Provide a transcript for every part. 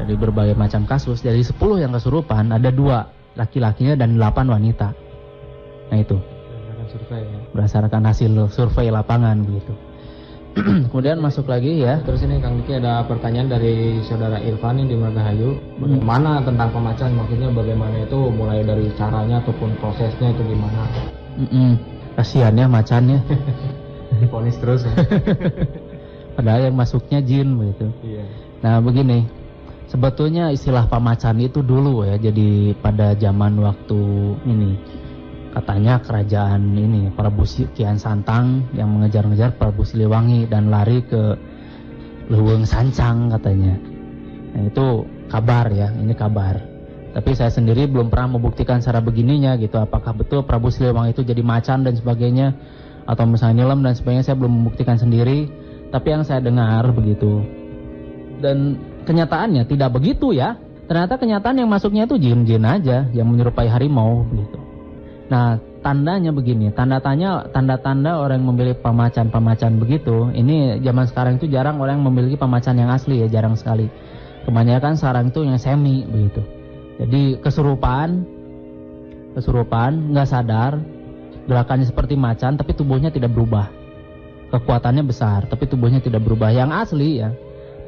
dari berbagai macam kasus. Dari 10 yang kesurupan ada 2 laki-lakinya dan 8 wanita. Nah itu berdasarkan survei ya. Berdasarkan hasil survei lapangan begitu. Kemudian masuk lagi ya. Terus ini Kang Diki ada pertanyaan dari saudara Irfan di Margahayu. Bagaimana tentang pemacan, maksudnya bagaimana itu mulai dari caranya ataupun prosesnya itu gimana? Kasihan ya macannya. Diponis terus ya. Padahal yang masuknya jin begitu. Iya. Nah begini, sebetulnya istilah pemacan itu dulu ya, jadi pada zaman waktu ini katanya kerajaan ini Prabu Kian Santang yang mengejar-ngejar Prabu Siliwangi dan lari ke Leuweung Sancang katanya. Nah itu kabar ya, ini kabar. Tapi saya sendiri belum pernah membuktikan secara begininya gitu, apakah betul Prabu Siliwangi itu jadi macan dan sebagainya, atau misalnya nyelam dan sebagainya, saya belum membuktikan sendiri. Tapi yang saya dengar begitu. Dan kenyataannya tidak begitu ya. Ternyata kenyataan yang masuknya itu jin-jin aja yang menyerupai harimau begitu. Nah, tandanya begini, tanda-tanda orang yang memiliki pemacan begitu. Ini zaman sekarang itu jarang orang yang memiliki pemacan yang asli ya, jarang sekali. Kebanyakan sekarang itu yang semi begitu. Jadi kesurupan, nggak sadar, gerakannya seperti macan tapi tubuhnya tidak berubah. Kekuatannya besar tapi tubuhnya tidak berubah. Yang asli ya,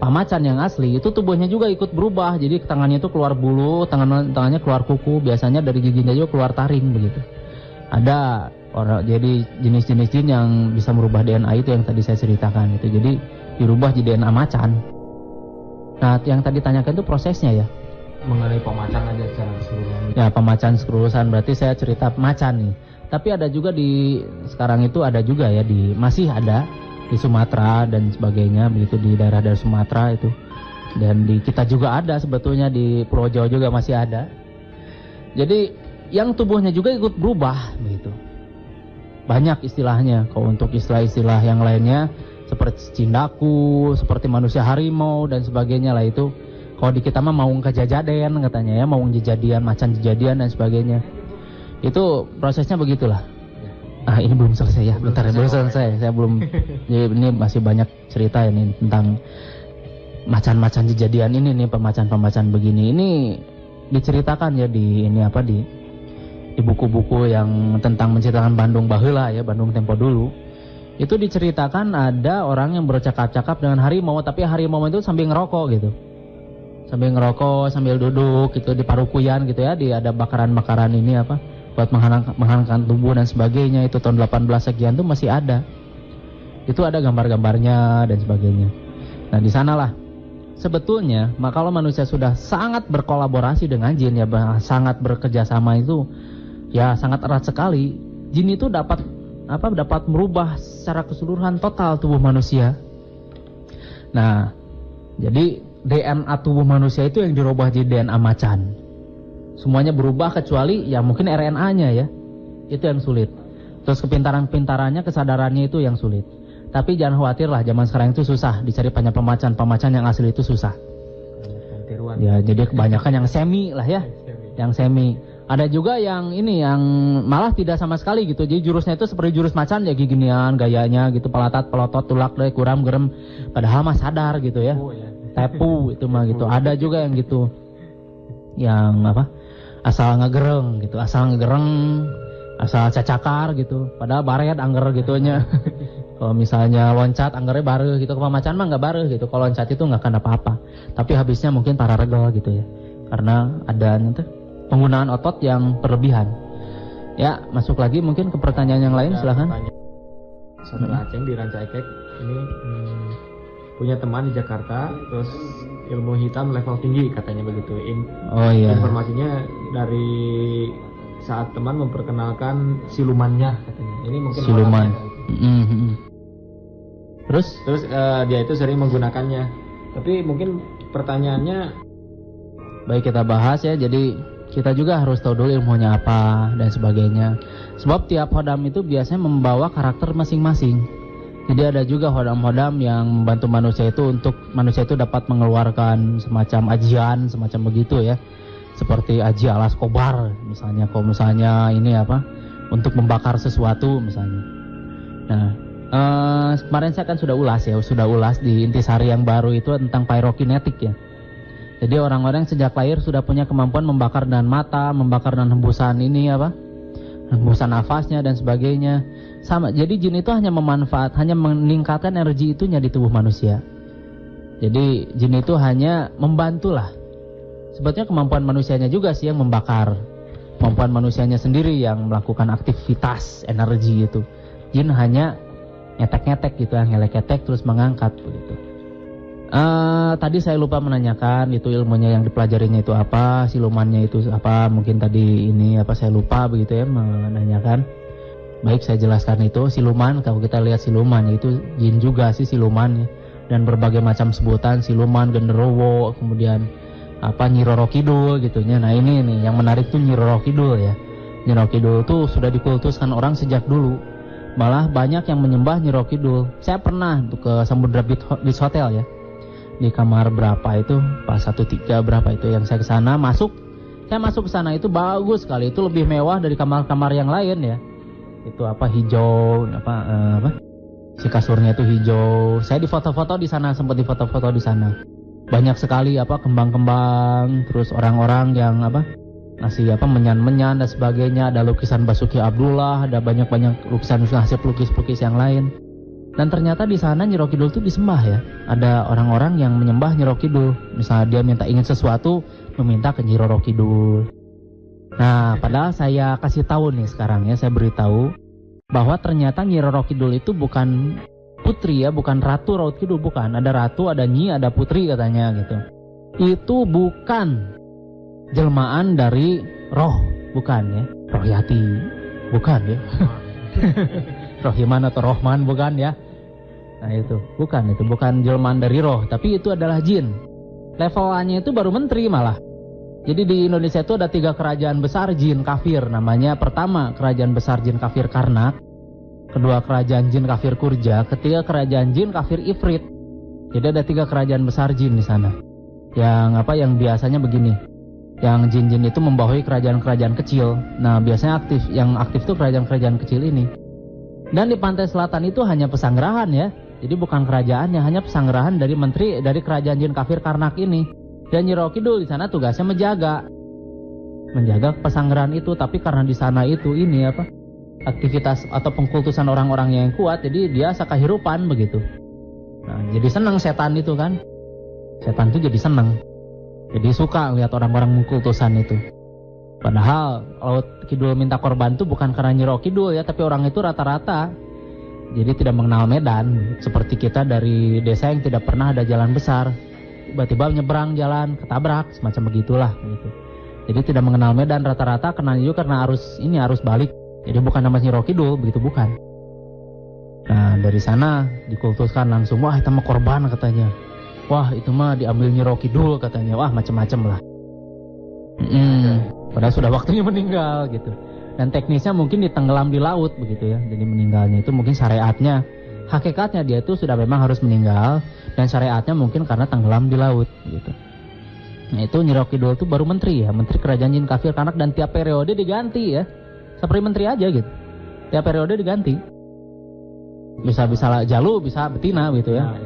pemacan yang asli itu tubuhnya juga ikut berubah. Jadi tangannya itu keluar bulu, tangannya keluar kuku, biasanya dari giginya juga keluar taring begitu. Ada orang, jadi jenis-jenis jin yang bisa merubah DNA itu yang tadi saya ceritakan itu. Jadi dirubah jadi DNA macan. Nah, yang tadi tanyakan itu prosesnya ya. Mengenai pemacan aja secara keseluruhan. Ya, pemacan keseluruhan berarti saya cerita macan nih. Tapi ada juga sekarang itu ada juga ya masih ada di Sumatera dan sebagainya begitu, di daerah-daerah Sumatera itu. Dan di kita juga ada sebetulnya, di Pulau Jawa juga masih ada. Jadi yang tubuhnya juga ikut berubah begitu. Banyak istilahnya. Kalau untuk istilah-istilah yang lainnya seperti cindaku, seperti manusia harimau dan sebagainya lah itu. Kalau di kita mah maung kejajaden katanya ya, maung jejadian, macan jejadian dan sebagainya. Itu prosesnya begitulah. Ini belum selesai ya, belum selesai. Saya belum. Jadi ini masih banyak cerita ini tentang macan-macan kejadian ini nih, pemacan-pemacan begini. Ini diceritakan ya di buku-buku yang tentang menceritakan Bandung baheula ya, Bandung tempo dulu. Itu diceritakan ada orang yang bercakap-cakap dengan harimau, tapi harimau itu sambil ngerokok gitu. Sambil duduk gitu di parukuyan gitu ya, ada bakaran-bakaran ini buat menghangatkan tubuh dan sebagainya. Itu tahun 18 sekian tuh masih ada. Itu ada gambar-gambarnya dan sebagainya. Nah, di sanalah sebetulnya kalau manusia sudah sangat berkolaborasi dengan jin ya, sangat bekerjasama itu ya sangat erat sekali. Jin itu dapat merubah secara keseluruhan total tubuh manusia. Nah, jadi DNA tubuh manusia itu yang dirubah jadi DNA macan. Semuanya berubah kecuali ya mungkin RNA-nya ya. Itu yang sulit. Terus kepintaran-pintarannya, kesadarannya itu yang sulit. Tapi jangan khawatir lah, zaman sekarang itu susah dicari pemacan yang asli itu susah. Ya, jadi kebanyakan yang semi lah ya. Yang semi. Ada juga yang malah tidak sama sekali gitu. Jadi jurusnya itu seperti jurus macan ya, ginian gayanya gitu, pelatat, pelotot, tulak, kuram, gerem. Padahal mah sadar gitu ya. Tepu itu mah gitu. Ada juga yang gitu. Yang asal ngegereng gitu, asal cacakar gitu. Padahal baret angger gitunya. Kalau misalnya loncat anggernya bareuh gitu, kalau macan mah enggak bareuh gitu. Kalau loncat itu enggak akan apa-apa. Tapi habisnya mungkin para regel gitu ya. Karena ada penggunaan otot yang berlebihan. Ya, masuk lagi mungkin ke pertanyaan yang lain, silakan. Saudara Aceng di Rancaikek ini punya teman di Jakarta, terus ilmu hitam level tinggi katanya begitu. Informasinya dari saat teman memperkenalkan silumannya katanya. Ini mungkin siluman. Terus dia itu sering menggunakannya. Tapi mungkin pertanyaannya, baik kita bahas ya. Jadi kita juga harus tahu dulu ilmunya apa dan sebagainya. Sebab tiap hodam itu biasanya membawa karakter masing-masing. Jadi ada juga hodam-hodam yang membantu manusia itu untuk manusia itu dapat mengeluarkan semacam ajian, semacam begitu ya. Seperti aji alas kobar misalnya, kalau misalnya untuk membakar sesuatu misalnya. Nah, kemarin saya kan sudah ulas di intisari yang baru itu tentang pyrokinetik ya. Jadi orang-orang sejak lahir sudah punya kemampuan membakar dengan mata, membakar dengan hembusan ini apa? Hembusan nafasnya dan sebagainya. Sama. Jadi jin itu hanya meningkatkan energi itunya di tubuh manusia. Jadi jin itu hanya membantulah. Sebetulnya kemampuan manusianya juga sih yang membakar. Kemampuan manusianya sendiri yang melakukan aktivitas energi itu. Jin hanya ngetek-ngetek gitu, ngelek-ngetek terus mengangkat begitu. Tadi saya lupa menanyakan itu ilmunya yang dipelajarinya itu apa, silumannya itu apa, mungkin tadi ini apa saya lupa begitu ya menanyakan. Baik, saya jelaskan itu siluman. Kalau kita lihat siluman itu jin juga sih siluman ya. Dan berbagai macam sebutan siluman, genderuwo, kemudian apa Nyi Roro Kidul gitunya. Nah ini nih yang menarik tuh Nyi Roro Kidul ya. Nyi Roro Kidul tuh sudah dikultuskan orang sejak dulu. Malah banyak yang menyembah Nyi Roro Kidul. Saya pernah ke Samudra Beach Hotel ya. Di kamar berapa itu, pas 13 berapa itu yang saya kesana masuk. Saya masuk ke sana itu bagus sekali, itu lebih mewah dari kamar-kamar yang lain ya. Itu apa hijau, apa si kasurnya itu hijau. Saya di foto-foto di sana, sempat di foto-foto di sana. Banyak sekali apa kembang-kembang, terus orang-orang yang apa ngasih apa menyan-menyan dan sebagainya. Ada lukisan Basuki Abdullah, ada banyak-banyak lukisan hasil pelukis-pelukis yang lain. Dan ternyata di sana Nyi Roro Kidul itu disembah ya. Ada orang-orang yang menyembah Nyi Roro Kidul. Misalnya dia ingin sesuatu, meminta ke Nyi Roro Kidul. Nah, padahal saya kasih tahu nih sekarang ya, saya beritahu bahwa ternyata Nyi Roro Kidul itu bukan putri ya, bukan Ratu Roro Kidul, bukan. Ada ratu, ada nyi, ada putri katanya gitu. Itu bukan jelmaan dari roh, bukan ya. Rohyati, bukan ya. Rohiman atau Rohman bukan ya. Nah itu bukan jelmaan dari roh, tapi itu adalah jin. Levelannya itu baru menteri malah. Jadi di Indonesia itu ada 3 kerajaan besar jin kafir. Namanya pertama kerajaan besar jin kafir Karnak, kedua kerajaan jin kafir Kurja, ketiga kerajaan jin kafir Ifrit. Jadi ada 3 kerajaan besar jin di sana. Yang biasanya begini. Yang jin-jin itu membawahi kerajaan-kerajaan kecil. Nah biasanya yang aktif itu kerajaan-kerajaan kecil ini. Dan di pantai selatan itu hanya pesanggerahan ya. Jadi bukan kerajaannya, hanya pesanggerahan dari menteri dari kerajaan jin kafir Karnak ini. Dan Nyi Roro Kidul di sana tugasnya menjaga pesanggerahan itu. Tapi karena di sana itu ini apa aktivitas atau pengkultusan orang-orang yang kuat, jadi dia sakahirupan begitu. Nah, jadi senang setan itu kan. Setan itu jadi senang. Jadi suka lihat orang-orang mengkultusan itu. Padahal kalau Kidul minta korban itu bukan karena Nyi Roro Kidul ya, tapi orang itu rata-rata jadi tidak mengenal medan. Seperti kita dari desa yang tidak pernah ada jalan besar, tiba-tiba nyebrang jalan, ketabrak, semacam begitulah gitu. Jadi tidak mengenal medan, rata-rata kena juga karena arus balik. Jadi bukan nama Nyi Roro Kidul, begitu bukan. Nah dari sana dikultuskan langsung, wah itu mah korban katanya. Wah itu mah diambil Nyi Roro Kidul katanya, wah macam-macam lah. Padahal sudah waktunya meninggal gitu. Dan teknisnya mungkin ditenggelam di laut begitu ya. Jadi meninggalnya itu mungkin syariatnya, hakikatnya dia itu sudah memang harus meninggal, dan syariatnya mungkin karena tenggelam di laut gitu. Nah itu Nyi Roro Kidul itu baru menteri ya, menteri kerajaan jin kafir Karnak, dan tiap periode diganti ya. Seperti menteri aja gitu. Tiap periode diganti. Bisa jalu, bisa betina gitu ya.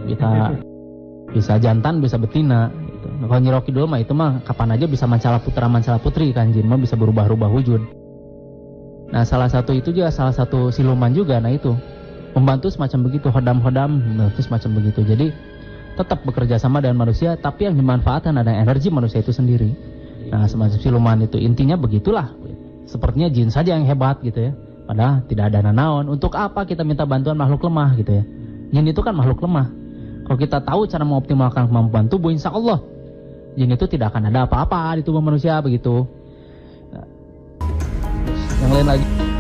Bisa jantan, bisa betina gitu. Nah, kalau Nyi Roro Kidul mah itu mah kapan aja bisa mancala putra mancala putri kan, jin mah bisa berubah-ubah wujud. Nah salah satu siluman juga, nah itu membantu semacam begitu, hodam-hodam membantu semacam begitu. Jadi tetap bekerja sama dengan manusia, tapi yang dimanfaatkan ada energi manusia itu sendiri. Nah semacam siluman itu intinya begitulah. Sepertinya jin saja yang hebat gitu ya, padahal tidak ada nanaon. Untuk apa kita minta bantuan makhluk lemah gitu ya? Jin itu kan makhluk lemah. Kalau kita tahu cara mengoptimalkan kemampuan tubuh, insya Allah jin itu tidak akan ada apa-apa di tubuh manusia begitu. Nah, yang lain lagi.